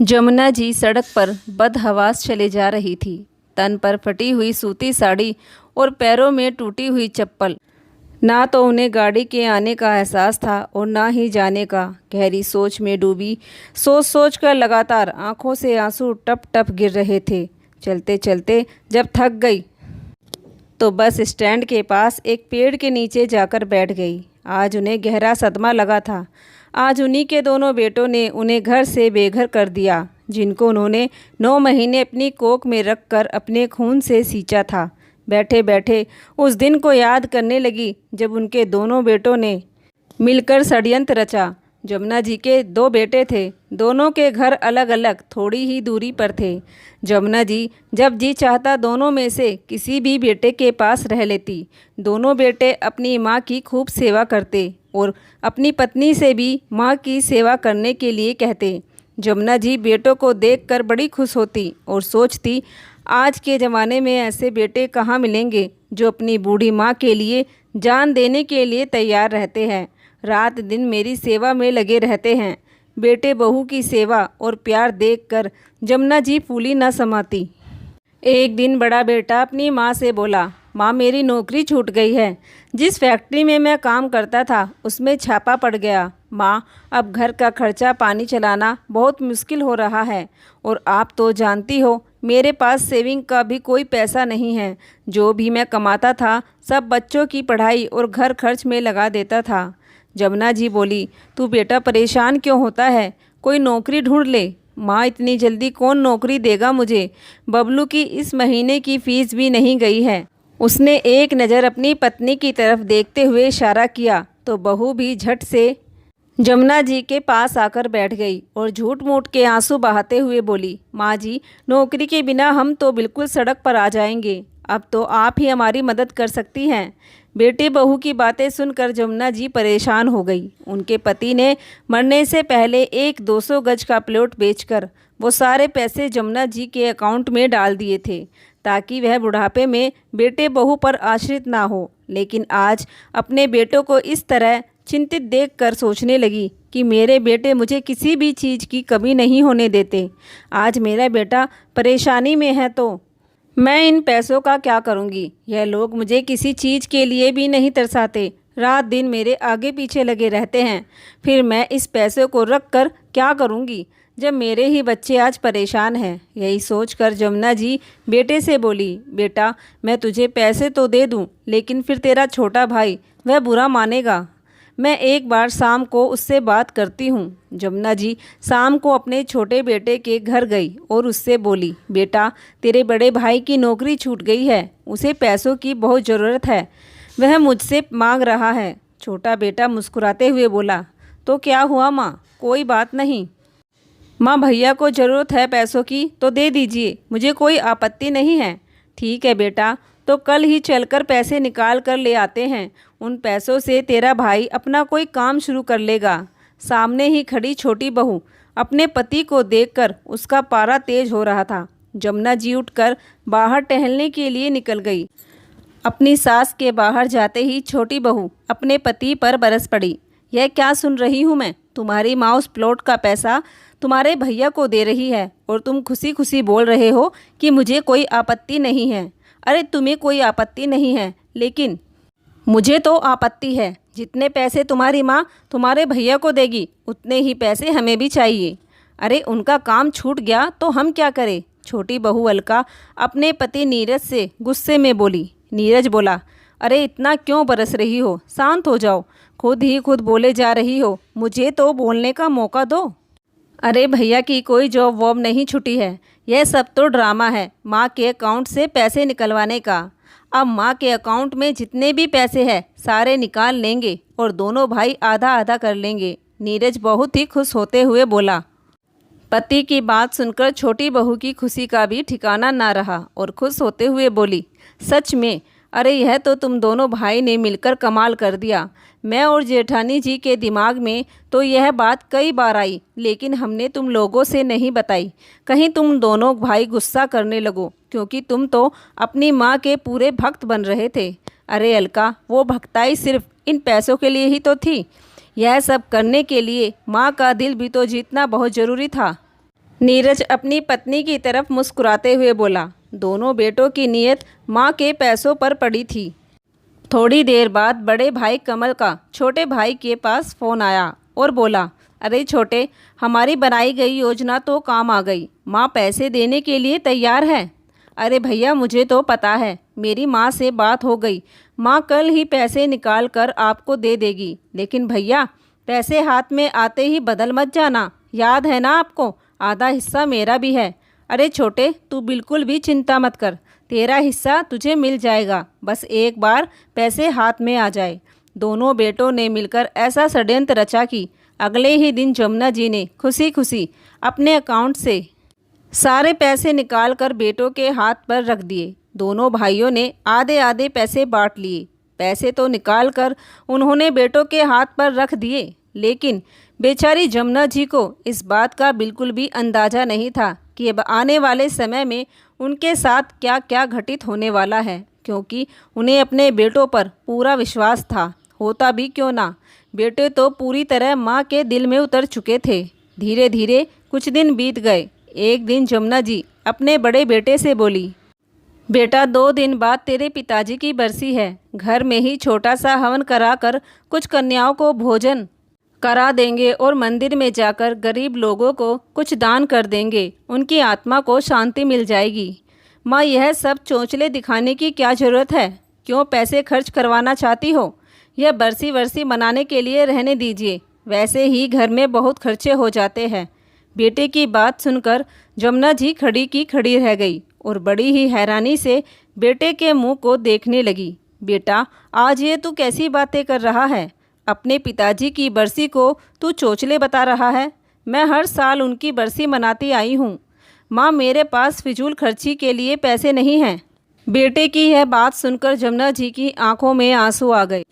जमुना जी सड़क पर बदहवास चले जा रही थी। तन पर फटी हुई सूती साड़ी और पैरों में टूटी हुई चप्पल। ना तो उन्हें गाड़ी के आने का एहसास था और ना ही जाने का। गहरी सोच में डूबी, सोच सोच कर लगातार आंखों से आंसू टप टप गिर रहे थे। चलते चलते जब थक गई तो बस स्टैंड के पास एक पेड़ के नीचे जाकर बैठ गई। आज उन्हें गहरा सदमा लगा था। आज उन्हीं के दोनों बेटों ने उन्हें घर से बेघर कर दिया, जिनको उन्होंने 9 महीने अपनी कोख में रखकर अपने खून से सींचा था। बैठे बैठे उस दिन को याद करने लगी जब उनके दोनों बेटों ने मिलकर षड्यंत्र रचा। जमुना जी के 2 बेटे थे। दोनों के घर अलग अलग थोड़ी ही दूरी पर थे। जमुना जी जब जी चाहता दोनों में से किसी भी बेटे के पास रह लेती। दोनों बेटे अपनी माँ की खूब सेवा करते और अपनी पत्नी से भी माँ की सेवा करने के लिए कहते। जमुना जी बेटों को देखकर बड़ी खुश होती और सोचती, आज के ज़माने में ऐसे बेटे कहाँ मिलेंगे जो अपनी बूढ़ी माँ के लिए जान देने के लिए तैयार रहते हैं, रात दिन मेरी सेवा में लगे रहते हैं। बेटे बहू की सेवा और प्यार देखकर जमुना जी फूली न समाती। एक दिन बड़ा बेटा अपनी माँ से बोला, माँ मेरी नौकरी छूट गई है। जिस फैक्ट्री में मैं काम करता था उसमें छापा पड़ गया। माँ अब घर का खर्चा पानी चलाना बहुत मुश्किल हो रहा है और आप तो जानती हो मेरे पास सेविंग का भी कोई पैसा नहीं है। जो भी मैं कमाता था सब बच्चों की पढ़ाई और घर खर्च में लगा देता था। जमुना जी बोली, तू बेटा परेशान क्यों होता है, कोई नौकरी ढूंढ ले। माँ इतनी जल्दी कौन नौकरी देगा मुझे, बबलू की इस महीने की फीस भी नहीं गई है। उसने एक नज़र अपनी पत्नी की तरफ देखते हुए इशारा किया तो बहू भी झट से जमुना जी के पास आकर बैठ गई और झूठ मूठ के आंसू बहाते हुए बोली, माँ जी नौकरी के बिना हम तो बिल्कुल सड़क पर आ जाएंगे। अब तो आप ही हमारी मदद कर सकती हैं। बेटे बहू की बातें सुनकर जमुना जी परेशान हो गई। उनके पति ने मरने से पहले एक 200 गज का प्लॉट बेचकर वो सारे पैसे जमुना जी के अकाउंट में डाल दिए थे ताकि वह बुढ़ापे में बेटे बहू पर आश्रित ना हो। लेकिन आज अपने बेटों को इस तरह चिंतित देखकर सोचने लगी कि मेरे बेटे मुझे किसी भी चीज़ की कमी नहीं होने देते। आज मेरा बेटा परेशानी में है तो मैं इन पैसों का क्या करूंगी। यह लोग मुझे किसी चीज़ के लिए भी नहीं तरसाते, रात दिन मेरे आगे पीछे लगे रहते हैं। फिर मैं इस पैसों को रख कर क्या करूंगी जब मेरे ही बच्चे आज परेशान हैं। यही सोचकर जमुना जी बेटे से बोली, बेटा मैं तुझे पैसे तो दे दूं, लेकिन फिर तेरा छोटा भाई वह बुरा मानेगा। मैं एक बार शाम को उससे बात करती हूँ। जमुना जी शाम को अपने छोटे बेटे के घर गई और उससे बोली, बेटा तेरे बड़े भाई की नौकरी छूट गई है, उसे पैसों की बहुत ज़रूरत है, वह मुझसे मांग रहा है। छोटा बेटा मुस्कुराते हुए बोला, तो क्या हुआ माँ, कोई बात नहीं। माँ भैया को ज़रूरत है पैसों की तो दे दीजिए, मुझे कोई आपत्ति नहीं है। ठीक है बेटा, तो कल ही चलकर पैसे निकाल कर ले आते हैं। उन पैसों से तेरा भाई अपना कोई काम शुरू कर लेगा। सामने ही खड़ी छोटी बहू अपने पति को देखकर उसका पारा तेज हो रहा था। जमुना जी उठकर बाहर टहलने के लिए निकल गई। अपनी सास के बाहर जाते ही छोटी बहू अपने पति पर बरस पड़ी। यह क्या सुन रही हूँ मैं, तुम्हारी माँ उस प्लॉट का पैसा तुम्हारे भैया को दे रही है और तुम खुशी खुशी बोल रहे हो कि मुझे कोई आपत्ति नहीं है। अरे तुम्हें कोई आपत्ति नहीं है, लेकिन मुझे तो आपत्ति है। जितने पैसे तुम्हारी माँ तुम्हारे भैया को देगी उतने ही पैसे हमें भी चाहिए। अरे उनका काम छूट गया तो हम क्या करें। छोटी बहू अलका अपने पति नीरज से गुस्से में बोली। नीरज बोला, अरे इतना क्यों बरस रही हो, शांत हो जाओ, खुद ही खुद बोले जा रही हो, मुझे तो बोलने का मौका दो। अरे भैया की कोई जॉब वॉब नहीं छुटी है, यह सब तो ड्रामा है माँ के अकाउंट से पैसे निकलवाने का। अब माँ के अकाउंट में जितने भी पैसे हैं सारे निकाल लेंगे और दोनों भाई आधा आधा कर लेंगे। नीरज बहुत ही खुश होते हुए बोला। पति की बात सुनकर छोटी बहू की खुशी का भी ठिकाना ना रहा और खुश होते हुए बोली, सच में, अरे यह तो तुम दोनों भाई ने मिलकर कमाल कर दिया। मैं और जेठानी जी के दिमाग में तो यह बात कई बार आई, लेकिन हमने तुम लोगों से नहीं बताई, कहीं तुम दोनों भाई गुस्सा करने लगो, क्योंकि तुम तो अपनी माँ के पूरे भक्त बन रहे थे। अरे अलका, वो भक्ताई सिर्फ इन पैसों के लिए ही तो थी। यह सब करने के लिए माँ का दिल भी तो जीतना बहुत ज़रूरी था। नीरज अपनी पत्नी की तरफ मुस्कुराते हुए बोला। दोनों बेटों की नीयत माँ के पैसों पर पड़ी थी। थोड़ी देर बाद बड़े भाई कमल का छोटे भाई के पास फ़ोन आया और बोला, अरे छोटे, हमारी बनाई गई योजना तो काम आ गई। माँ पैसे देने के लिए तैयार है। अरे भैया, मुझे तो पता है, मेरी माँ से बात हो गई। माँ कल ही पैसे निकाल कर आपको दे देगी। लेकिन भैया, पैसे हाथ में आते ही बदल मत जाना, याद है ना आपको, आधा हिस्सा मेरा भी है। अरे छोटे, तू बिल्कुल भी चिंता मत कर, तेरा हिस्सा तुझे मिल जाएगा, बस एक बार पैसे हाथ में आ जाए। दोनों बेटों ने मिलकर ऐसा षड्यंत्र रचा कि अगले ही दिन जमुना जी ने खुशी खुशी अपने अकाउंट से सारे पैसे निकाल कर बेटों के हाथ पर रख दिए। दोनों भाइयों ने आधे आधे पैसे बांट लिए। पैसे तो निकाल कर उन्होंने बेटों के हाथ पर रख दिए, लेकिन बेचारी जमुना जी को इस बात का बिल्कुल भी अंदाज़ा नहीं था कि अब आने वाले समय में उनके साथ क्या क्या घटित होने वाला है, क्योंकि उन्हें अपने बेटों पर पूरा विश्वास था। होता भी क्यों ना, बेटे तो पूरी तरह माँ के दिल में उतर चुके थे। धीरे धीरे कुछ दिन बीत गए। एक दिन जमुना जी अपने बड़े बेटे से बोली, बेटा, 2 दिन बाद तेरे पिताजी की बरसी है। घर में ही छोटा सा हवन करा कर कुछ कन्याओं को भोजन करा देंगे और मंदिर में जाकर गरीब लोगों को कुछ दान कर देंगे। उनकी आत्मा को शांति मिल जाएगी। माँ, यह सब चोंचले दिखाने की क्या ज़रूरत है? क्यों पैसे खर्च करवाना चाहती हो? यह बरसी वरसी मनाने के लिए रहने दीजिए, वैसे ही घर में बहुत खर्चे हो जाते हैं। बेटे की बात सुनकर जमुना जी खड़ी की खड़ी रह गई और बड़ी ही हैरानी से बेटे के मुंह को देखने लगी। बेटा, आज ये तू कैसी बातें कर रहा है? अपने पिताजी की बरसी को तू चोचले बता रहा है? मैं हर साल उनकी बरसी मनाती आई हूँ। माँ, मेरे पास फिजूल खर्ची के लिए पैसे नहीं हैं। बेटे की यह बात सुनकर जमुना जी की आंखों में आंसू आ गए।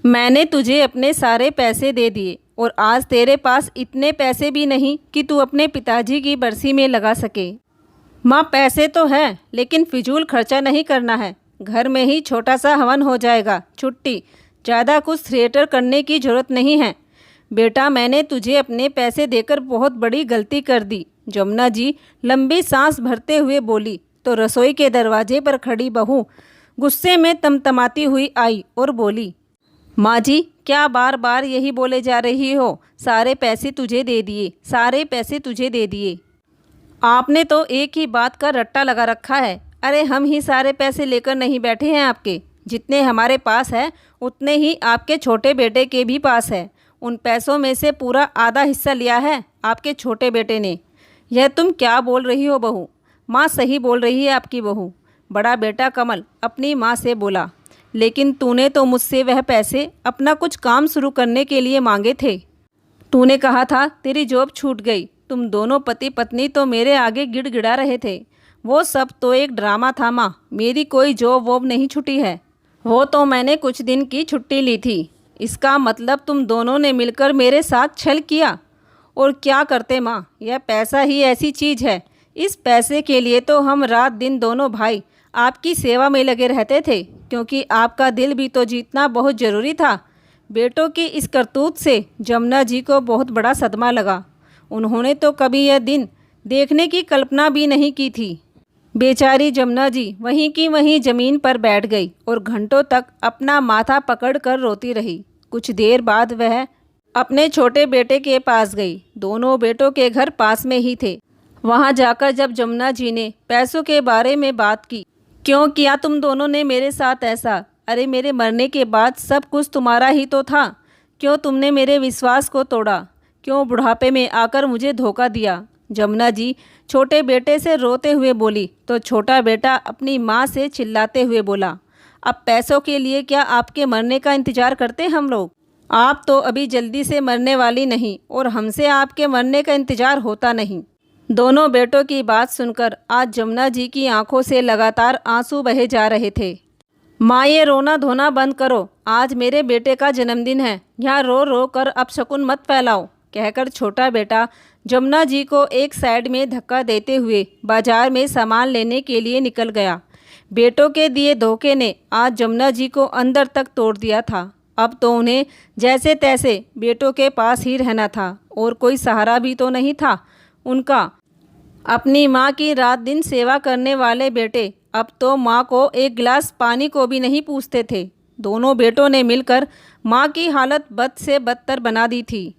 मैंने तुझे अपने सारे पैसे दे दिए और आज तेरे पास इतने पैसे भी नहीं कि तू अपने पिताजी की बरसी में लगा सके। माँ, पैसे तो हैं, लेकिन फिजूल खर्चा नहीं करना है। घर में ही छोटा सा हवन हो जाएगा, छुट्टी। ज़्यादा कुछ थिएटर करने की ज़रूरत नहीं है। बेटा, मैंने तुझे अपने पैसे देकर बहुत बड़ी गलती कर दी। जमुना जी लंबी सांस भरते हुए बोली तो रसोई के दरवाजे पर खड़ी बहू गुस्से में तमतमाती हुई आई और बोली, माँ जी, क्या बार बार यही बोले जा रही हो? सारे पैसे तुझे दे दिए, सारे पैसे तुझे दे दिए। आपने तो एक ही बात का रट्टा लगा रखा है। अरे हम ही सारे पैसे लेकर नहीं बैठे हैं आपके। जितने हमारे पास है उतने ही आपके छोटे बेटे के भी पास है। उन पैसों में से पूरा आधा हिस्सा लिया है आपके छोटे बेटे ने। यह तुम क्या बोल रही हो बहू? माँ, सही बोल रही है आपकी बहू। बड़ा बेटा कमल अपनी माँ से बोला, लेकिन तूने तो मुझसे वह पैसे अपना कुछ काम शुरू करने के लिए मांगे थे। तूने कहा था तेरी जॉब छूट गई। तुम दोनों पति पत्नी तो मेरे आगे गिड़गिड़ा रहे थे। वो सब तो एक ड्रामा था माँ। मेरी कोई जॉब वॉब नहीं छूटी है। वो तो मैंने कुछ दिन की छुट्टी ली थी। इसका मतलब तुम दोनों ने मिलकर मेरे साथ छल किया। और क्या करते माँ, यह पैसा ही ऐसी चीज़ है। इस पैसे के लिए तो हम रात दिन दोनों भाई आपकी सेवा में लगे रहते थे, क्योंकि आपका दिल भी तो जीतना बहुत ज़रूरी था। बेटों की इस करतूत से जमुना जी को बहुत बड़ा सदमा लगा। उन्होंने तो कभी यह दिन देखने की कल्पना भी नहीं की थी। बेचारी जमुना जी वहीं की वहीं ज़मीन पर बैठ गई और घंटों तक अपना माथा पकड़कर रोती रही। कुछ देर बाद वह अपने छोटे बेटे के पास गई। दोनों बेटों के घर पास में ही थे। वहां जाकर जब जमुना जी ने पैसों के बारे में बात की, क्यों किया तुम दोनों ने मेरे साथ ऐसा? अरे मेरे मरने के बाद सब कुछ तुम्हारा ही तो था। क्यों तुमने मेरे विश्वास को तोड़ा? क्यों बुढ़ापे में आकर मुझे धोखा दिया? जमुना जी छोटे बेटे से रोते हुए बोली तो छोटा बेटा अपनी माँ से चिल्लाते हुए बोला, अब पैसों के लिए क्या आपके मरने का इंतज़ार करते हम लोग? आप तो अभी जल्दी से मरने वाली नहीं और हमसे आपके मरने का इंतज़ार होता नहीं। दोनों बेटों की बात सुनकर आज जमुना जी की आंखों से लगातार आंसू बहे जा रहे थे। माँ, ये रोना धोना बंद करो। आज मेरे बेटे का जन्मदिन है। यहाँ रो रो कर अपशकुन मत फैलाओ, कहकर छोटा बेटा जमुना जी को एक साइड में धक्का देते हुए बाजार में सामान लेने के लिए निकल गया। बेटों के दिए धोखे ने आज जमुना जी को अंदर तक तोड़ दिया था। अब तो उन्हें जैसे तैसे बेटों के पास ही रहना था और कोई सहारा भी तो नहीं था उनका। अपनी माँ की रात दिन सेवा करने वाले बेटे अब तो माँ को एक गिलास पानी को भी नहीं पूछते थे। दोनों बेटों ने मिलकर माँ की हालत बद से बदतर बना दी थी।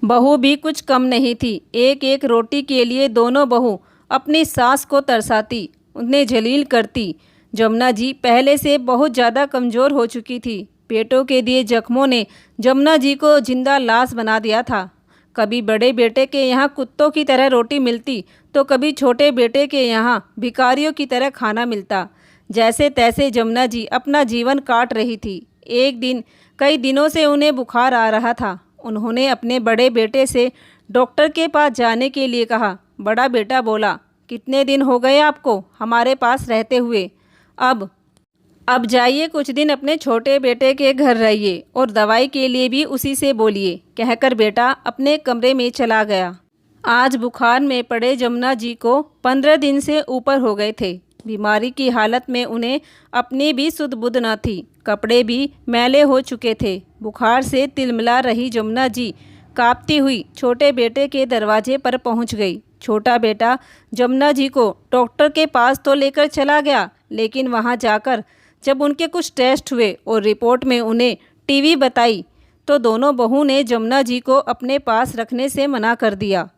बहू भी कुछ कम नहीं थी। एक एक रोटी के लिए दोनों बहू अपनी सास को तरसाती, उन्हें जलील करती। जमुना जी पहले से बहुत ज़्यादा कमज़ोर हो चुकी थी। पेटों के दिए जख्मों ने जमुना जी को जिंदा लाश बना दिया था। कभी बड़े बेटे के यहाँ कुत्तों की तरह रोटी मिलती तो कभी छोटे बेटे के यहाँ भिखारियों की तरह खाना मिलता। जैसे तैसे जमुना जी अपना जीवन काट रही थी। एक दिन कई दिनों से उन्हें बुखार आ रहा था। उन्होंने अपने बड़े बेटे से डॉक्टर के पास जाने के लिए कहा। बड़ा बेटा बोला, कितने दिन हो गए आपको हमारे पास रहते हुए? अब जाइए, कुछ दिन अपने छोटे बेटे के घर रहिए और दवाई के लिए भी उसी से बोलिए, कहकर बेटा अपने कमरे में चला गया। आज बुखार में पड़े जमुना जी को 15 दिन से ऊपर हो गए थे। बीमारी की हालत में उन्हें अपनी भी सुध बुध न थी। कपड़े भी मैले हो चुके थे। बुखार से तिलमिला रही जमुना जी कांपती हुई छोटे बेटे के दरवाजे पर पहुंच गई। छोटा बेटा जमुना जी को डॉक्टर के पास तो लेकर चला गया, लेकिन वहां जाकर जब उनके कुछ टेस्ट हुए और रिपोर्ट में उन्हें टीबी बताई तो दोनों बहू ने जमुना जी को अपने पास रखने से मना कर दिया।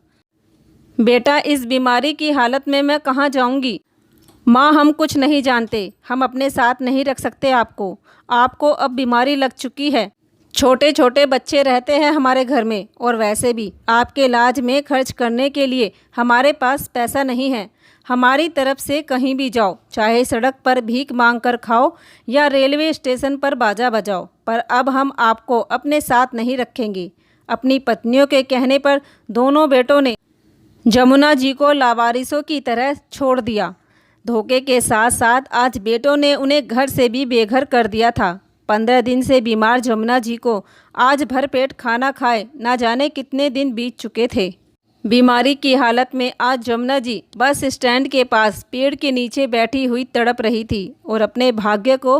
बेटा, इस बीमारी की हालत में मैं कहाँ जाऊंगी? माँ, हम कुछ नहीं जानते, हम अपने साथ नहीं रख सकते आपको। आपको अब बीमारी लग चुकी है। छोटे छोटे बच्चे रहते हैं हमारे घर में, और वैसे भी आपके इलाज में खर्च करने के लिए हमारे पास पैसा नहीं है। हमारी तरफ से कहीं भी जाओ, चाहे सड़क पर भीख मांग कर खाओ या रेलवे स्टेशन पर बाजा बजाओ, पर अब हम आपको अपने साथ नहीं रखेंगे। अपनी पत्नियों के कहने पर दोनों बेटों ने जमुना जी को लावारिसों की तरह छोड़ दिया। धोखे के साथ साथ आज बेटों ने उन्हें घर से भी बेघर कर दिया था। 15 दिन से बीमार जमुना जी को आज भरपेट खाना खाए ना जाने कितने दिन बीत चुके थे। बीमारी की हालत में आज जमुना जी बस स्टैंड के पास पेड़ के नीचे बैठी हुई तड़प रही थी और अपने भाग्य को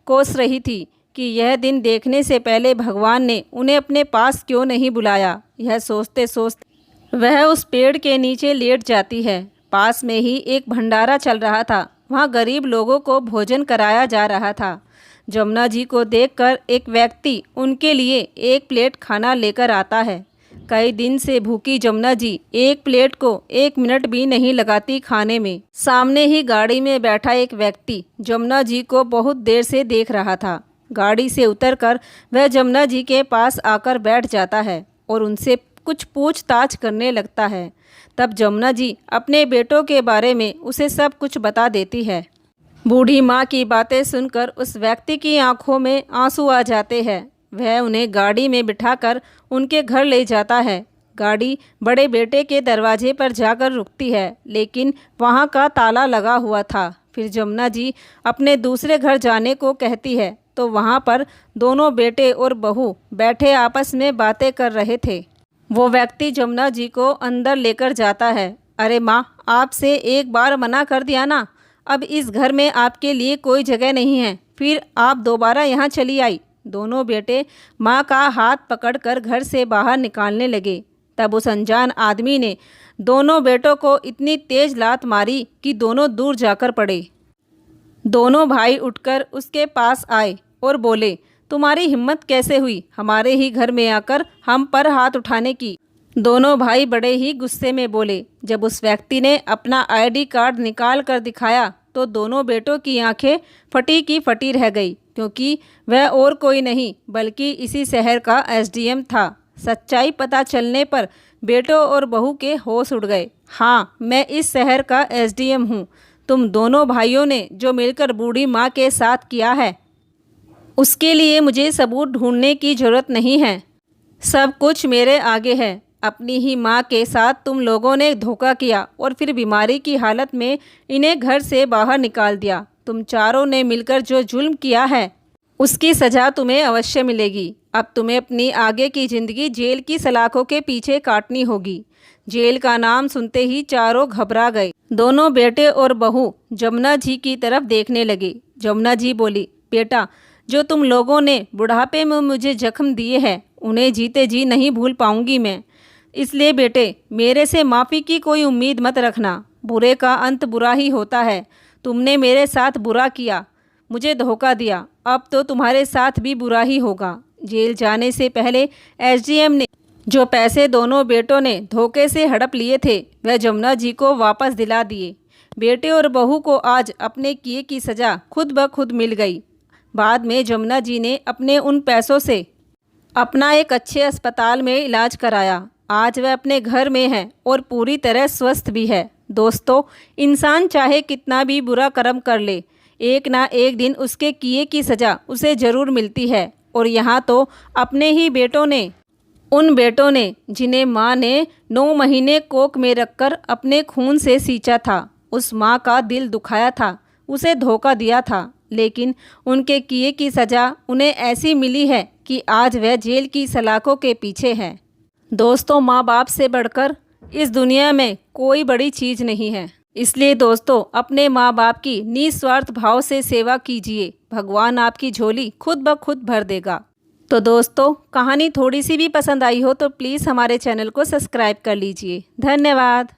कोस रही थी कि यह दिन देखने से पहले भगवान ने उन्हें अपने पास क्यों नहीं बुलाया। यह सोचते सोचते वह उस पेड़ के नीचे लेट जाती है। पास में ही एक भंडारा चल रहा था। वहाँ गरीब लोगों को भोजन कराया जा रहा था। जमुना जी को देखकर एक व्यक्ति उनके लिए एक प्लेट खाना लेकर आता है। कई दिन से भूखी जमुना जी एक प्लेट को 1 मिनट भी नहीं लगाती खाने में। सामने ही गाड़ी में बैठा एक व्यक्ति जमुना जी को बहुत देर से देख रहा था। गाड़ी से उतरकर वह जमुना जी के पास आकर बैठ जाता है और उनसे कुछ पूछताछ करने लगता है। तब जमुना जी अपने बेटों के बारे में उसे सब कुछ बता देती है। बूढ़ी माँ की बातें सुनकर उस व्यक्ति की आंखों में आंसू आ जाते हैं। वह उन्हें गाड़ी में बिठाकर उनके घर ले जाता है। गाड़ी बड़े बेटे के दरवाजे पर जाकर रुकती है, लेकिन वहाँ का ताला लगा हुआ था। फिर जमुना जी अपने दूसरे घर जाने को कहती है तो वहाँ पर दोनों बेटे और बहू बैठे आपस में बातें कर रहे थे। वो व्यक्ति जमुना जी को अंदर लेकर जाता है। अरे माँ, आपसे एक बार मना कर दिया ना, अब इस घर में आपके लिए कोई जगह नहीं है, फिर आप दोबारा यहाँ चली आई। दोनों बेटे माँ का हाथ पकड़कर घर से बाहर निकालने लगे। तब उस अनजान आदमी ने दोनों बेटों को इतनी तेज लात मारी कि दोनों दूर जाकर पड़े। दोनों भाई उठकर उसके पास आए और बोले, तुम्हारी हिम्मत कैसे हुई हमारे ही घर में आकर हम पर हाथ उठाने की? दोनों भाई बड़े ही गुस्से में बोले। जब उस व्यक्ति ने अपना आईडी कार्ड निकाल कर दिखाया तो दोनों बेटों की आंखें फटी की फटी रह गई, क्योंकि वह और कोई नहीं बल्कि इसी शहर का एसडीएम था। सच्चाई पता चलने पर बेटों और बहू के होश उड़ गए। हाँ, मैं इस शहर का एसडीएम हूँ। तुम दोनों भाइयों ने जो मिलकर बूढ़ी माँ के साथ किया है, उसके लिए मुझे सबूत ढूंढने की ज़रूरत नहीं है। सब कुछ मेरे आगे है। अपनी ही माँ के साथ तुम लोगों ने धोखा किया और फिर बीमारी की हालत में इन्हें घर से बाहर निकाल दिया। तुम चारों ने मिलकर जो जुल्म किया है उसकी सज़ा तुम्हें अवश्य मिलेगी। अब तुम्हें अपनी आगे की ज़िंदगी जेल की सलाखों के पीछे काटनी होगी। जेल का नाम सुनते ही चारों घबरा गए। दोनों बेटे और बहू जमुना जी की तरफ देखने लगे। जमुना जी बोली, बेटा, जो तुम लोगों ने बुढ़ापे में मुझे जख्म दिए हैं उन्हें जीते जी नहीं भूल पाऊंगी मैं। इसलिए बेटे मेरे से माफ़ी की कोई उम्मीद मत रखना। बुरे का अंत बुरा ही होता है। तुमने मेरे साथ बुरा किया, मुझे धोखा दिया, अब तो तुम्हारे साथ भी बुरा ही होगा। जेल जाने से पहले एसडीएम ने जो पैसे दोनों बेटों ने धोखे से हड़प लिए थे वह जमुना जी को वापस दिला दिए। बेटे और बहू को आज अपने किए की सज़ा खुद ब खुद मिल गई। बाद में जमुना जी ने अपने उन पैसों से अपना एक अच्छे अस्पताल में इलाज कराया। आज वह अपने घर में है और पूरी तरह स्वस्थ भी है। दोस्तों, इंसान चाहे कितना भी बुरा कर्म कर ले, एक ना एक दिन उसके किए की सज़ा उसे ज़रूर मिलती है। और यहाँ तो अपने ही बेटों ने, उन बेटों ने जिन्हें माँ ने 9 महीने कोख में रखकर अपने खून से सींचा था, उस माँ का दिल दुखाया था, उसे धोखा दिया था, लेकिन उनके किए की सज़ा उन्हें ऐसी मिली है कि आज वह जेल की सलाखों के पीछे है। दोस्तों, माँ बाप से बढ़कर इस दुनिया में कोई बड़ी चीज़ नहीं है। इसलिए दोस्तों, अपने माँ बाप की निस्वार्थ भाव से सेवा कीजिए, भगवान आपकी झोली खुद ब खुद भर देगा। तो दोस्तों, कहानी थोड़ी सी भी पसंद आई हो तो प्लीज़ हमारे चैनल को सब्सक्राइब कर लीजिए। धन्यवाद।